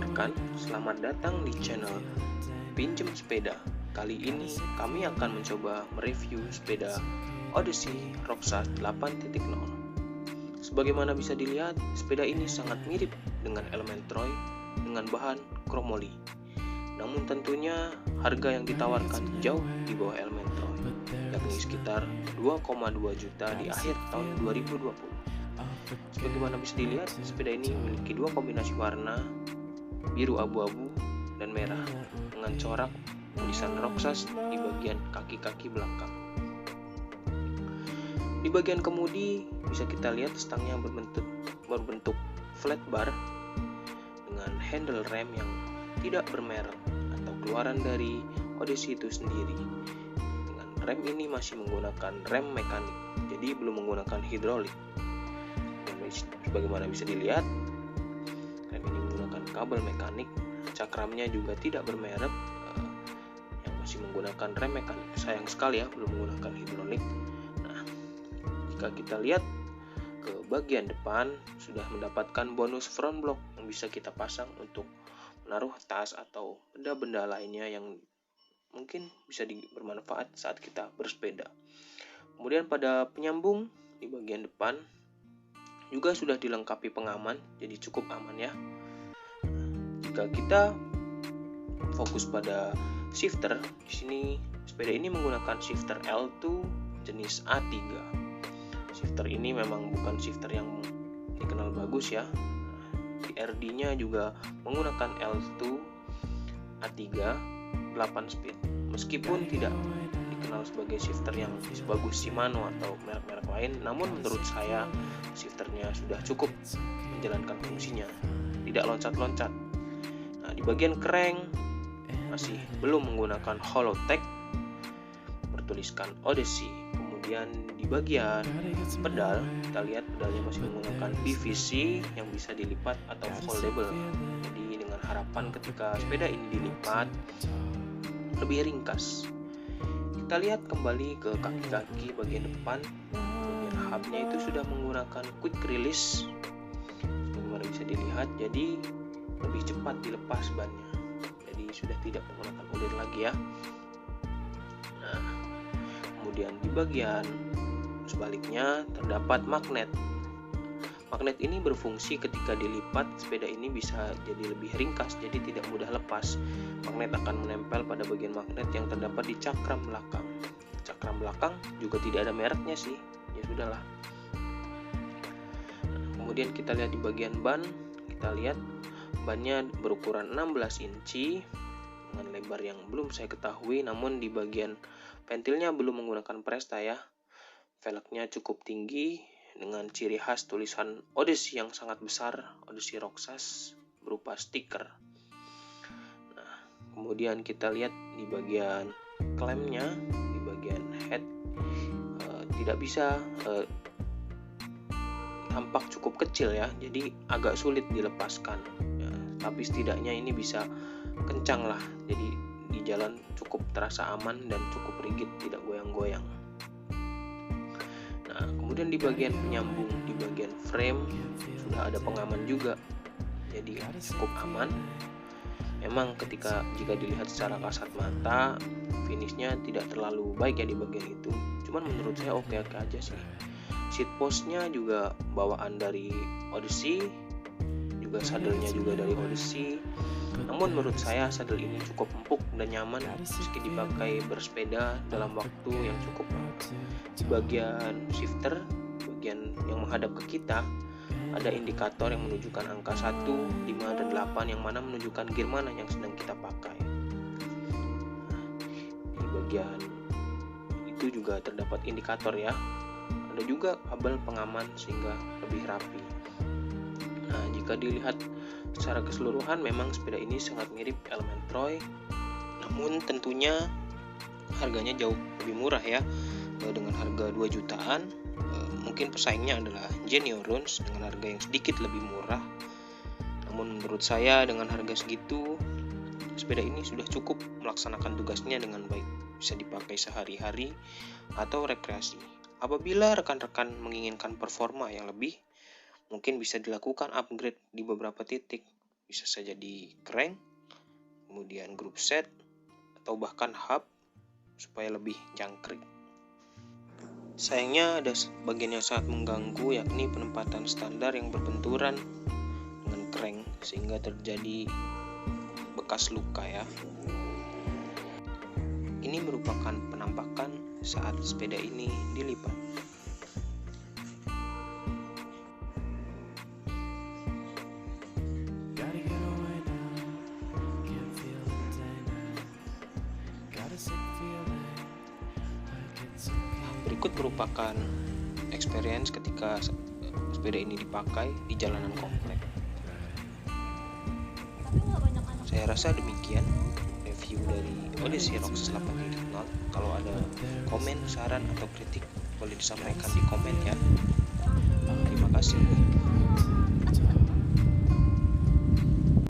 rekan-rekan, selamat datang di channel Pinjem Sepeda. Kali ini kami akan mencoba mereview sepeda Odyssey Roxas 8.0. Sebagaimana bisa dilihat, sepeda ini sangat mirip dengan Elementroy dengan bahan kromoli. Namun tentunya harga yang ditawarkan jauh di bawah Elementroy, yakni sekitar 2,2 juta di akhir tahun 2020. Sebagaimana bisa dilihat, sepeda ini memiliki dua kombinasi warna, biru abu-abu dan merah, dengan corak tulisan Roxas di bagian kaki-kaki belakang. Di bagian kemudi bisa kita lihat stangnya berbentuk flat bar dengan handle rem yang tidak bermerek atau keluaran dari Odyssey itu sendiri. Dengan rem ini masih menggunakan rem mekanik, jadi belum menggunakan hidrolik. Sebagaimana bisa dilihat, rem ini menggunakan kabel mekanik. Cakramnya juga tidak bermerek, yang masih menggunakan rem mekanik. Sayang sekali ya, belum menggunakan hidrolik. Nah, jika kita lihat ke bagian depan, sudah mendapatkan bonus front block yang bisa kita pasang untuk menaruh tas atau benda-benda lainnya yang mungkin bisa bermanfaat saat kita bersepeda. Kemudian pada penyambung di bagian depan juga sudah dilengkapi pengaman, jadi cukup aman ya. Jika kita fokus pada shifter, di sini sepeda ini menggunakan shifter L2 jenis A3. Shifter ini memang bukan shifter yang dikenal bagus ya. Di RD-nya juga menggunakan L2 A3 8 speed. Meskipun tidak dikenal sebagai shifter yang sebagus Shimano atau merek-merek lain, namun menurut saya shifternya sudah cukup menjalankan fungsinya, tidak loncat-loncat. Nah, di bagian crank masih belum menggunakan Holotech, bertuliskan Odyssey. Kemudian di bagian pedal, kita lihat pedalnya masih menggunakan PVC yang bisa dilipat atau foldable. Jadi dengan harapan ketika sepeda ini dilipat lebih ringkas. Kita lihat kembali ke kaki-kaki bagian depan. Bagian hubnya itu sudah menggunakan quick release, sebagaimana bisa dilihat, jadi lebih cepat dilepas bannya. Jadi sudah tidak menggunakan ulir lagi ya. Nah, kemudian di bagian sebaliknya terdapat magnet. Magnet ini berfungsi ketika dilipat, sepeda ini bisa jadi lebih ringkas, jadi tidak mudah lepas. Magnet akan menempel pada bagian magnet yang terdapat di cakram belakang. Cakram belakang juga tidak ada mereknya sih, ya sudahlah. Kemudian kita lihat di bagian ban, kita lihat bannya berukuran 16 inci dengan lebar yang belum saya ketahui, namun di bagian ventilnya belum menggunakan Presta ya. Velgnya cukup tinggi dengan ciri khas tulisan Odyssey yang sangat besar, Odyssey Roxas, berupa stiker. Nah, kemudian kita lihat di bagian klemnya, di bagian head tidak bisa, tampak cukup kecil ya, jadi agak sulit dilepaskan ya, tapi setidaknya ini bisa kencang lah, jadi di jalan cukup terasa aman dan cukup rigid, tidak goyang-goyang. Nah, kemudian di bagian penyambung, di bagian frame sudah ada pengaman juga, jadi cukup aman. Memang jika dilihat secara kasat mata, finishnya tidak terlalu baik ya di bagian itu, cuman menurut saya oke-oke aja sih. Seat postnya juga bawaan dari Odyssey, juga sadelnya juga dari Odyssey. Namun menurut saya sadel ini cukup empuk dan nyaman meski dipakai bersepeda dalam waktu yang cukup lama. Di bagian shifter, bagian yang menghadap ke kita, ada indikator yang menunjukkan angka 1, 5, dan 8 yang mana menunjukkan gear mana yang sedang kita pakai. Di bagian itu juga terdapat indikator ya. Ada juga kabel pengaman sehingga lebih rapi. Nah, jika dilihat secara keseluruhan memang sepeda ini sangat mirip Elementroy, namun tentunya harganya jauh lebih murah ya, dengan harga 2 jutaan. Mungkin pesaingnya adalah Genio Runs dengan harga yang sedikit lebih murah. Namun menurut saya dengan harga segitu, sepeda ini sudah cukup melaksanakan tugasnya dengan baik, bisa dipakai sehari-hari atau rekreasi. Apabila rekan-rekan menginginkan performa yang lebih, mungkin bisa dilakukan upgrade di beberapa titik. bisa saja di crank, kemudian group set, atau bahkan hub supaya lebih jangkrik. Sayangnya ada bagian yang sangat mengganggu, yakni penempatan standar yang berbenturan dengan crank sehingga terjadi bekas luka ya. Ini merupakan penampakan saat sepeda ini dilipat. Berikut merupakan experience ketika sepeda ini dipakai di jalanan komplek. Saya rasa demikian review dari Odyssey Roxas 8.0. Kalau ada komen, saran, atau kritik boleh disampaikan di komen ya. Terima kasih.